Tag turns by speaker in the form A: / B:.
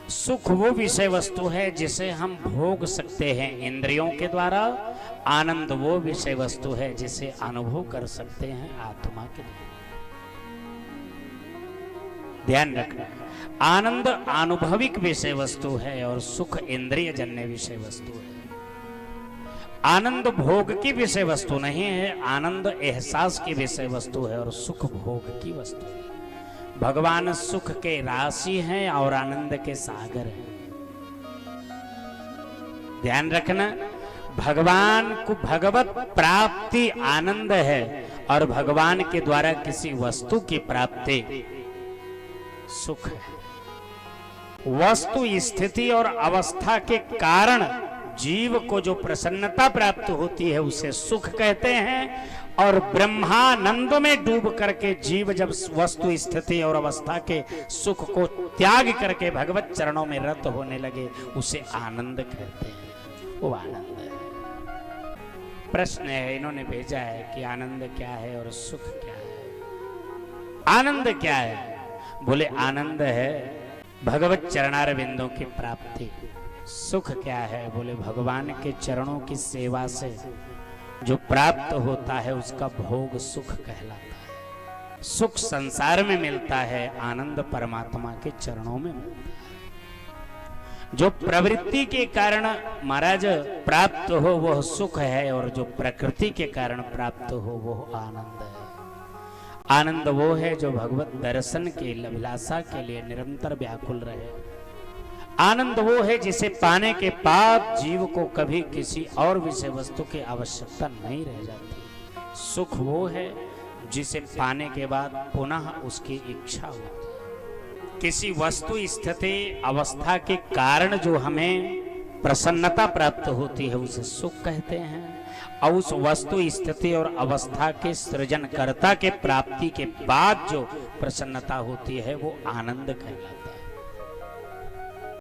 A: सुख वो विषय वस्तु है जिसे हम भोग सकते हैं इंद्रियों के द्वारा। आनंद वो विषय वस्तु है जिसे अनुभव कर सकते हैं आत्मा के द्वारा। ध्यान रखना, आनंद आनुभविक विषय वस्तु है और सुख इंद्रिय जन्य विषय वस्तु है। आनंद भोग की विषय वस्तु नहीं है, आनंद एहसास की विषय वस्तु है और सुख भोग की वस्तु है। भगवान सुख के राशि हैं और आनंद के सागर हैं। ध्यान रखना, भगवान को भगवत प्राप्ति आनंद है और भगवान के द्वारा किसी वस्तु की प्राप्ति सुख है। वस्तु स्थिति और अवस्था के कारण जीव को जो प्रसन्नता प्राप्त होती है उसे सुख कहते हैं, और ब्रह्मानंद में डूब करके जीव जब वस्तु स्थिति और अवस्था के सुख को त्याग करके भगवत चरणों में रत होने लगे उसे आनंद कहते हैं। वो आनंद है। प्रश्न है, इन्होंने भेजा है कि आनंद क्या है और सुख क्या है। आनंद क्या है? बोले आनंद है भगवत चरणारविंदों की प्राप्ति। सुख क्या है? बोले भगवान के चरणों की सेवा से जो प्राप्त होता है उसका भोग सुख कहलाता है। सुख संसार में मिलता है, आनंद परमात्मा के चरणों में मिलता है। जो प्रवृत्ति के कारण महाराज प्राप्त हो वह सुख है, और जो प्रकृति के कारण प्राप्त हो वह आनंद है। आनंद वो है जो भगवत दर्शन के अभिलाषा के लिए निरंतर व्याकुल रहे। आनंद वो है जिसे पाने के बाद जीव को कभी किसी और विषय वस्तु की आवश्यकता नहीं रह जाती। सुख वो है जिसे पाने के बाद पुनः उसकी इच्छा होती है। किसी वस्तु स्थिति अवस्था के कारण जो हमें प्रसन्नता प्राप्त होती है उसे सुख कहते हैं, और उस वस्तु स्थिति और अवस्था के सृजनकर्ता के प्राप्ति के बाद जो प्रसन्नता होती है वो आनंद कहलाता है।